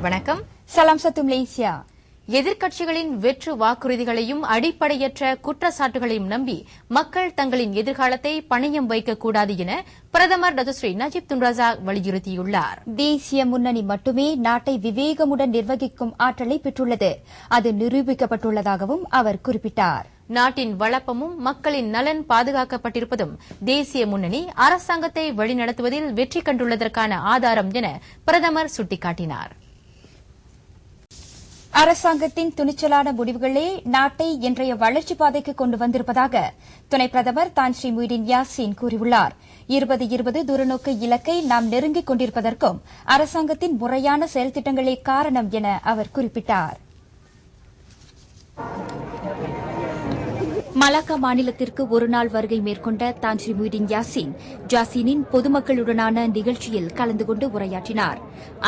வணக்கம். சலாம் சத்து மலேசியா. எதிர்க்கட்சிகளின் வெற்று வாக்குறுதிகளையும் அடிப்படையற்ற குற்றச்சாட்டுகளையும் நம்பி மக்கள் தங்களின் எதிர்காலத்தை பணயம் வைக்கக்கூடாது என பிரதமர் டத்துஸ்ரீ நஜீப் துன் ரசாக் வலியுறுத்தியுள்ளார். தேசிய முன்னணி மட்டுமே நாட்டை விவேகமுடன் நிர்வகிக்கும் ஆற்றலை பெற்றுள்ளது. அது நிரூபிக்கப்பட்டுள்ளதாகவும் அவர் குறிப்பிட்டார். நாட்டின் வளப்பமும் மக்களின் நலன் பாதுகாக்கப்பட்டிருப்பதும் தேசிய முன்னணி அரசாங்கத்தை வழிநடத்துவதில் வெற்றி கண்டுள்ளதற்கான ஆதாரம் என பிரதமர் சுட்டிக்காட்டினார். அரசாங்கத்தின் துணிச்சலான முடிவுகளே நாட்டை இன்றைய வளர்ச்சி பாதைக்கு கொண்டு வந்திருப்பதாக துணை பிரதமர் தான் ஸ்ரீ முய்டின் யாசின் கூறியுள்ளார். 2020 தூரநோக்கு இலக்கை நாம் நெருங்கிக் கொண்டிருப்பதற்கும் அரசாங்கத்தின் முறையான செயல்திட்டங்களே காரணம் என அவர் குறிப்பிட்டார். மலாக்கா மாநிலத்திற்கு ஒருநாள் வருகை மேற்கொண்ட தான் ஸ்ரீ முய்டின் யாசின் ஜாசினின் பொதுமக்களுடனான நிகழ்ச்சியில் கலந்து கொண்டு உரையாற்றினார்.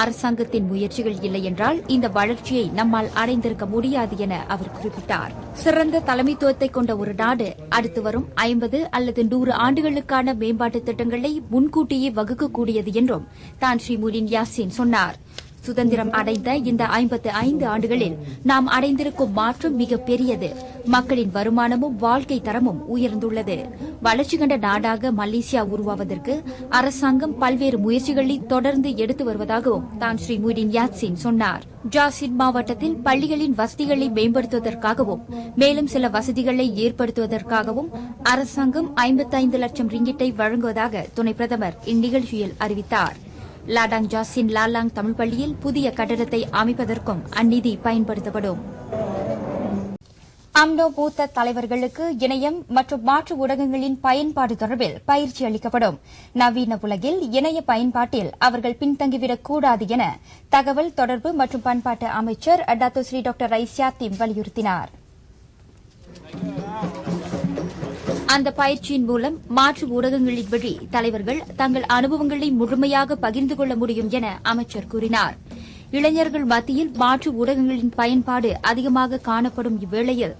அரசாங்கத்தின் முயற்சிகள் இல்லையென்றால் இந்த வளர்ச்சியை நம்மால் அடைந்திருக்க முடியாது என அவர் குறிப்பிட்டார். சிறந்த தலைமைத்துவத்தை கொண்ட ஒரு நாடு அடுத்து வரும் 50 அல்லது 100 ஆண்டுகளுக்கான மேம்பாட்டு திட்டங்களை முன்கூட்டியே வகுக்கக்கூடியது என்றும் தான் ஸ்ரீ முய்டின் யாசின் சொன்னார். சுதந்திரம் அடைந்த இந்த 55 ஆண்டுகளில் நாம் அடைந்திருக்கும் மாற்றம் மிக பெரியது. மக்களின் வருமானமும் வாழ்க்கை தரமும் உயர்ந்துள்ளது. வளர்ச்சி கண்ட நாடாக மலேசியா உருவாவதற்கு அரசாங்கம் பல்வேறு முயற்சிகளை தொடர்ந்து எடுத்து வருவதாகவும் தான் ஸ்ரீ முய்டின் யாசின் சொன்னார். ஜாசின் மாவட்டத்தில் பள்ளிகளின் வசதிகளை மேம்படுத்துவதற்காகவும் மேலும் சில வசதிகளை ஏற்படுத்துவதற்காகவும் அரசாங்கம் 55 லட்சம் ரிங்கிட்டை வழங்குவதாக துணை பிரதமர் இந்நிகழ்ச்சியில் அறிவித்தார். லாடாங் ஜாசின் லாலாங் தமிழ் பள்ளியில் புதிய கட்டடத்தை அமைப்பதற்கும் அந்நிதி பயன்படுத்தப்படும். அம்னோ மூத்த தலைவர்களுக்கு இணையம் மற்றும் மாற்று ஊடகங்களின் பயன்பாடு தொடர்பில் பயிற்சி அளிக்கப்படும். நவீன உலகில் இணைய பயன்பாட்டில் அவர்கள் பின்தங்கிவிடக் கூடாது என தகவல் தொடர்பு மற்றும் பண்பாட்டு அமைச்சர் டத்துஸ்ரீ டாக்டர் ரைஸ்யாத்தீம் வலியுறுத்தினார். அந்த பயிற்சியின் மூலம் மாற்று ஊடகங்களின் வழி தலைவர்கள் தங்கள் அனுபவங்களை முழுமையாக பகிர்ந்து கொள்ள முடியும் என அமைச்சர் கூறினார். இளைஞர்கள் மத்தியில் மாற்று ஊடகங்களின் பயன்பாடு அதிகமாக காணப்படும் இவ்வேளையில்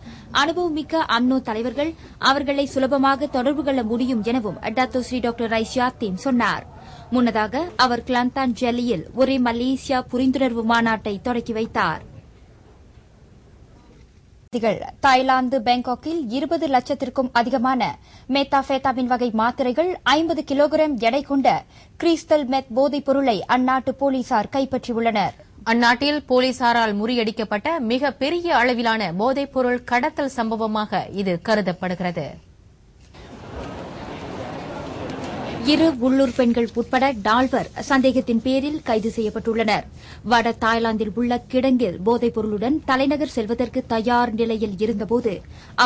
அனுபவமிக்க அம்னோ தலைவர்கள் அவர்களை சுலபமாக தொடர்பு கொள்ள முடியும் எனவும் டத்தோஸ்ரீ டாக்டர் ரைஸ்யாத்தீம் சொன்னார். முன்னதாக அவர் கிளாந்தான் ஜெல்லியில் ஒரே மலேசியா புரிந்துணர்வு மாநாட்டை தொடக்கி வைத்தார். தாய்லாந்து பேங்காக்கில் 20 லட்சத்திற்கும் அதிகமான மெத்தாபெட்டாமின் வகை மாத்திரைகள் 50 கிலோகிராம் எடை கொண்ட கிறிஸ்டல் மெத் போதைப் பொருளை அந்நாட்டு போலீசார் கைப்பற்றியுள்ளனர். அந்நாட்டில் போலீசாரால் முறியடிக்கப்பட்ட மிக பெரிய அளவிலான போதைப் பொருள் கடத்தல் சம்பவமாக இது கருதப்படுகிறது. 2 உள்ளூர் பெண்கள் உட்பட 4 சந்தேகத்தின் பேரில் கைது செய்யப்பட்டுள்ளனர். வட தாய்லாந்தில் உள்ள கிடங்கில் போதைப் பொருளுடன் தலைநகர் செல்வதற்கு தயார் நிலையில் இருந்தபோது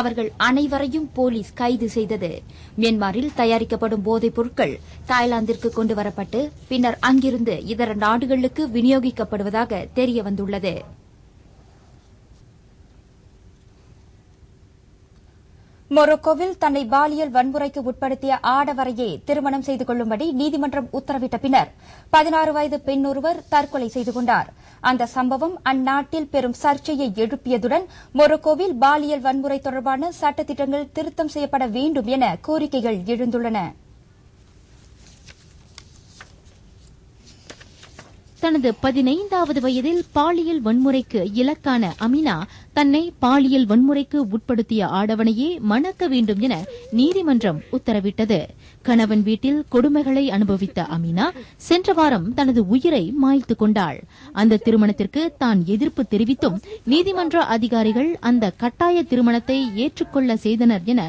அவர்கள் அனைவரையும் போலீஸ் கைது செய்தது. மியான்மரில் தயாரிக்கப்படும் போதைப் பொருட்கள் தாய்லாந்திற்கு கொண்டுவரப்பட்டு பின்னர் அங்கிருந்து இதர நாடுகளுக்கு விநியோகிக்கப்படுவதாக தெரியவந்துள்ளது. மொரோக்கோவில் தன்னை பாலியல் வன்முறைக்கு உட்படுத்திய ஆடவரையே திருமணம் செய்து கொள்ளும்படி நீதிமன்றம் உத்தரவிட்ட பின்னர் 16 வயது பெண் ஒருவர் தற்கொலை செய்து கொண்டார். அந்த சம்பவம் அந்நாட்டில் பெரும் சர்ச்சையை எழுப்பியதுடன் மொரோக்கோவில் பாலியல் வன்முறை தொடர்பான சட்டத்திட்டங்கள் திருத்தம் செய்யப்பட வேண்டும் என கோரிக்கைகள் எழுந்துள்ளன. தனது 15வது வயதில் பாலியல் வன்முறைக்கு இலக்கான அமினா தன்னை பாலியல் வன்முறைக்கு உட்படுத்திய ஆடவனையே மணக்க வேண்டும் என நீதிமன்றம் உத்தரவிட்டது. கணவன் வீட்டில் கொடுமைகளை அனுபவித்த அமினா சென்ற வாரம் தனது உயிரை மாய்த்துக் கொண்டாள். அந்த திருமணத்திற்கு தான் எதிர்ப்பு தெரிவித்தும் நீதிமன்ற அதிகாரிகள் அந்த கட்டாய திருமணத்தை ஏற்றுக்கொள்ள செய்தனர் என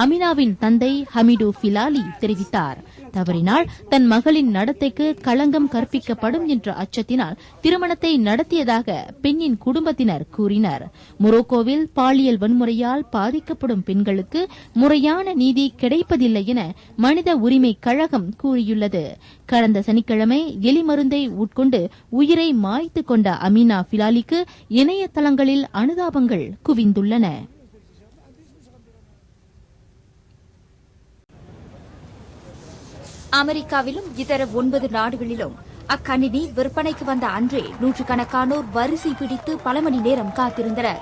அமினாவின் தந்தை ஹமிடு ஃபிலாலி தெரிவித்தார். தவறினால் தன் மகளின் நடத்தைக்கு களங்கம் கற்பிக்கப்படும் என்ற அச்சத்தினால் திருமணத்தை நடத்தியதாக பெண்ணின் குடும்பத்தினர் கூறினர். மொரோக்கோவில் பாலியல் வன்முறையால் பாதிக்கப்படும் பெண்களுக்கு முறையான நீதி கிடைப்பதில்லை என மனித உரிமை கழகம் கூறியுள்ளது. கடந்த சனிக்கிழமை எலிமருந்தை உட்கொண்டு உயிரை மாய்த்துக் கொண்ட அமினா ஃபிலாலிக்கு இணையதளங்களில் அனுதாபங்கள் குவிந்துள்ளன. அமெரிக்காவிலும் இதர 9 நாடுகளிலும் அக்கணினி விற்பனைக்கு வந்த அன்றே நூற்றுக்கணக்கானோர் வரிசை பிடித்து பல மணி நேரம் காத்திருந்தனர்.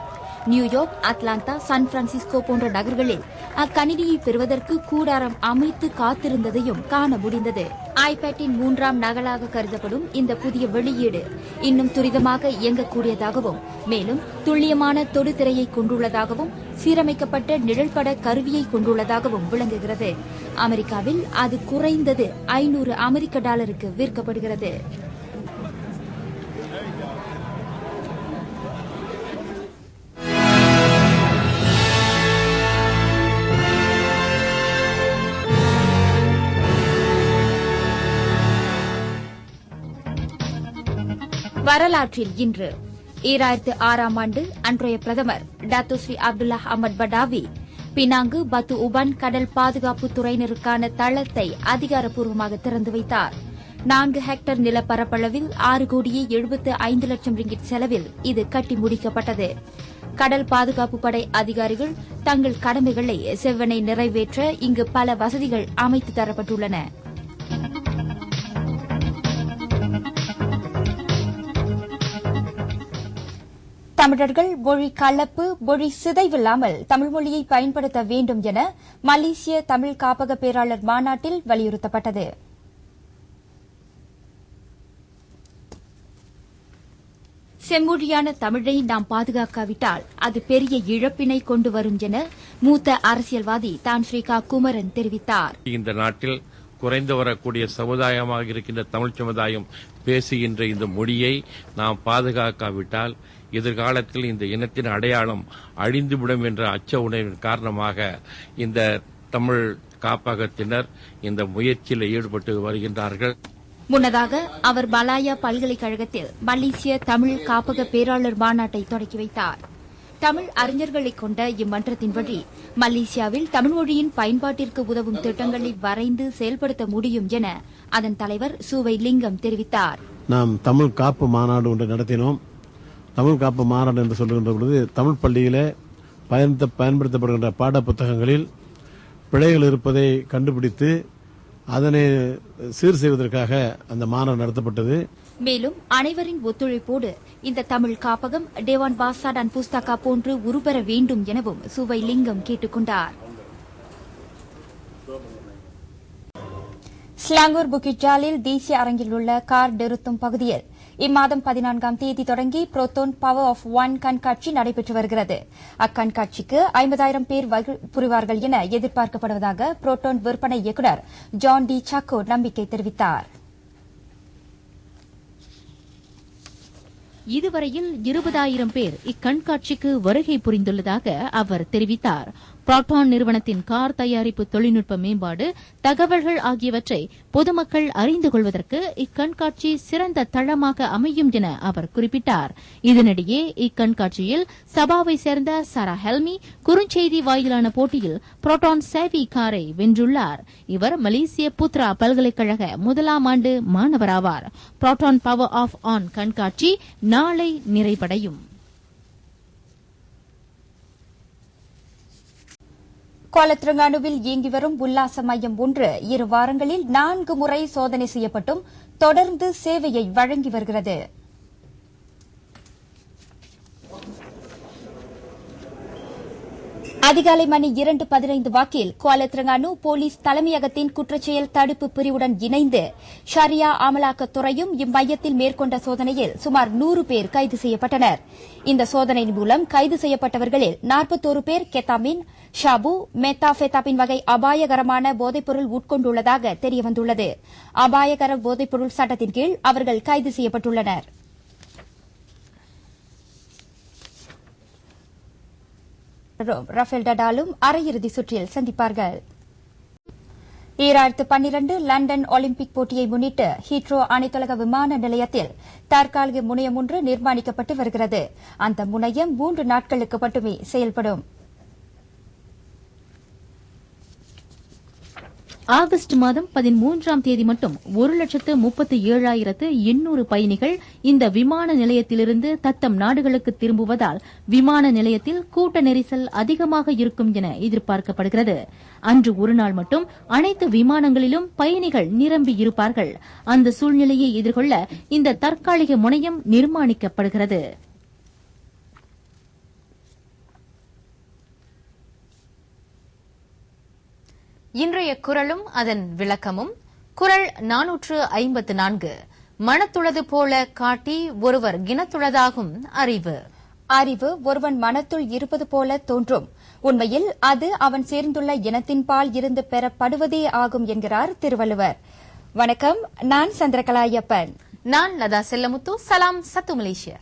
நியூயார்க், அட்லாண்டா, சான் பிரான்சிஸ்கோ போன்ற நகர்களில் அக்கணினியை பெறுவதற்கு கூடாரம் அமைத்து காத்திருந்ததையும் காண முடிந்தது. ஐபேட்டின் 3ஆம் நகலாக கருதப்படும் இந்த புதிய வெளியீடு இன்னும் துரிதமாக இயங்கக்கூடியதாகவும் மேலும் துல்லியமான தொடுதிரையை கொண்டுள்ளதாகவும் சீரமைக்கப்பட்ட நிழல்பட கருவியை கொண்டுள்ளதாகவும் விளங்குகிறது. அமெரிக்காவில் அது குறைந்தது $500 விற்கப்படுகிறது. வரலாற்றில் இன்று 2006ஆம் ஆண்டு அன்றைய பிரதமர் Dato' Sri Abdullah Ahmad Badawi Penang Batu Uban கடல் பாதுகாப்பு துறையினருக்கான தளத்தை அதிகாரப்பூர்வமாக திறந்து வைத்தார். 4 ஹெக்டேர் நிலப்பரப்பளவில் 6,75,00,000 ரிங்கிட் செலவில் இது கட்டி முடிக்கப்பட்டது. கடல் பாதுகாப்பு படை அதிகாரிகள் தங்கள் கடமைகளை செவ்வனை நிறைவேற்ற இங்கு பல வசதிகள் அமைத்து தரப்பட்டுள்ளன. தமிழர்கள் மொழி கலப்பு, மொழி சிதைவில்லாமல் தமிழ் மொழியை பயன்படுத்த வேண்டும் என மலேசிய தமிழ் காப்பக பேராளர் மாநாட்டில் வலியுறுத்தப்பட்டது. செம்மொழியான தமிழை நாம் பாதுகாக்காவிட்டால் அது பெரிய இழப்பினை கொண்டு வரும் என மூத்த அரசியல்வாதி தான் ஸ்ரீகா குமரன் தெரிவித்தார். இந்த நாட்டில் குறைந்து வரக்கூடிய சமுதாயமாக இருக்கின்ற தமிழ் சமுதாயம் பேசுகின்ற இந்த மொழியை நாம் பாதுகாக்காவிட்டால் எதிர்காலத்தில் இந்த இனத்தின் அடையாளம் அழிந்துவிடும் என்ற அச்ச உணர்வின் காரணமாக இந்த தமிழ் காப்பகத்தினர் இந்த முயற்சியில் ஈடுபட்டு வருகின்றார்கள். முன்னதாக அவர் மலாயா பல்கலைக்கழகத்தில் மலேசிய தமிழ் காப்பக பேராளர் மாநாட்டை தொடக்கி வைத்தார். தமிழ் அறிஞர்களை கொண்ட இம்மன்றத்தின்படி மலேசியாவில் தமிழ் மொழியின் பயன்பாட்டிற்கு உதவும் திட்டங்களை வரைந்து செயல்படுத்த முடியும் என அதன் தலைவர் சுவை லிங்கம் தெரிவித்தார். நாம் தமிழ் காப்பு மாநாடு ஒன்று நடத்தினோம். தமிழ் காப்பு மாநாடு என்று சொல்லுகின்ற பொழுது தமிழ் பள்ளியிலே பயன்படுத்தப்படுகின்ற பாட புத்தகங்களில் பிழைகள் இருப்பதை கண்டுபிடித்து அதனை சீர் செய்வதற்காக அந்த மாநாடு நடத்தப்பட்டது. மேலும் அனைவரின் ஒத்துழைப்போடு இந்த தமிழ் காப்பகம் டேவான் பாசாடான் புஸ்தகா போன்று உருப்பெற வேண்டும் எனவும் சுவை லிங்கம் கேட்டுக் கொண்டார். ஸ்லாங்கூர் புக்கிட் ஜாலில் தேசிய அரங்கில் உள்ள கார் நிறுத்தும் பகுதியில் இம்மாதம் 14ஆம் தேதி தொடங்கி புரோட்டோன் பவர் ஆஃப் ஒன் கண்காட்சி நடைபெற்று வருகிறது. அக்கண்காட்சிக்கு 50,000 பேர் புரிவார்கள் என எதிர்பார்க்கப்படுவதாக புரோட்டோன் விற்பனை இயக்குநர் ஜான் டி சாக்கோ நம்பிக்கை தெரிவித்தார். இதுவரையில் 20,000 பேர் இக்கண்காட்சிக்கு வருகை புரிந்துள்ளதாக அவர் தெரிவித்தார். புரோட்டான் நிறுவனத்தின் கார் தயாரிப்பு தொழில்நுட்ப மேம்பாடு, தகவல்கள் ஆகியவற்றை பொதுமக்கள் அறிந்து கொள்வதற்கு இக்கண்காட்சி சிறந்த தளமாக அமையும் என அவர் குறிப்பிட்டார். இதனிடையே இக்கண்காட்சியில் சபாவை சேர்ந்த சாரா ஹெல்மி குறுஞ்செய்தி வாயிலான போட்டியில் புரோட்டான் சேவி காரை வென்றுள்ளார். இவர் மலேசிய புத்ரா பல்கலைக்கழக 1ஆம் ஆண்டு மாணவராவார். புரோட்டான் பவர் ஆஃப் ஆன் கண்காட்சி நாளை நிறைவடையும். கோலத்திரங்கானுவில் இயங்கி வரும் உல்லாச மையம் ஒன்று 2 வாரங்களில் 4 முறை சோதனை செய்யப்பட்டும் தொடர்ந்து சேவையை வழங்கி வருகிறது. அதிகாலை மணி 2:15 வாக்கில் கோலத்திரங்கானு போலீஸ் தலைமையகத்தின் குற்றச்செயல் தடுப்பு பிரிவுடன் இணைந்து ஷரியா அமலாக்கத்துறையும் இம்மையத்தில் மேற்கொண்ட சோதனையில் சுமார் 100 பேர் கைது செய்யப்பட்டனர். இந்த சோதனையின் மூலம் கைது செய்யப்பட்டவர்களில் 41 பேர் கெத்தாமின், ஷாபு, மெத்தாபெத்தாபின் வகை அபாயகரமான போதைப்பொருள் உட்கொண்டுள்ளதாக தெரியவந்துள்ளது. அபாயகர போதைப்பொருள் சட்டத்தின் கீழ் அவர்கள் கைது செய்யப்பட்டுள்ளனர். ரஃபேல் நடாலும் அரையிறுதி சுற்றில் சந்திப்பார்கள். 2012 லண்டன் ஒலிம்பிக் போட்டியை முன்னிட்டு ஹீத்ரோ அனைத்துலக விமான நிலையத்தில் தற்காலிக முனையம் ஒன்று நிர்மாணிக்கப்பட்டு வருகிறது. அந்த முனையம் 3 நாட்களுக்கு மட்டுமே செயல்படும். ஆகஸ்ட் மாதம் 13ஆம் தேதி மட்டும் 1,37,800 பயணிகள் இந்த விமான நிலையத்திலிருந்து தத்தம் நாடுகளுக்கு திரும்புவதால் விமான நிலையத்தில் கூட்ட நெரிசல் அதிகமாக இருக்கும் என எதிர்பார்க்கப்படுகிறது. அன்று ஒருநாள் மட்டும் அனைத்து விமானங்களிலும் பயணிகள் நிரம்பி இருப்பார்கள். அந்த சூழ்நிலையை எதிர்கொள்ள இந்த தற்காலிக முனையம் நிர்மாணிக்கப்படுகிறது. இன்றைய குரலும் அதன் விளக்கமும் குறள் 454 மனத்துளது போல காட்டி ஒருவர் கிணத்துளதாகும் அறிவு. அறிவு ஒருவன் மனத்துள் இருப்பது போல தோன்றும், உண்மையில் அது அவன் சேர்ந்துள்ள இனத்தின்பால் இருந்து பெறப்படுவதே ஆகும் என்கிறார் திருவள்ளுவர். வணக்கம், நான் சந்திரகலாயப்பன். நான் லதா செல்லமுத்து. சலாம் சத்து மலேசியா.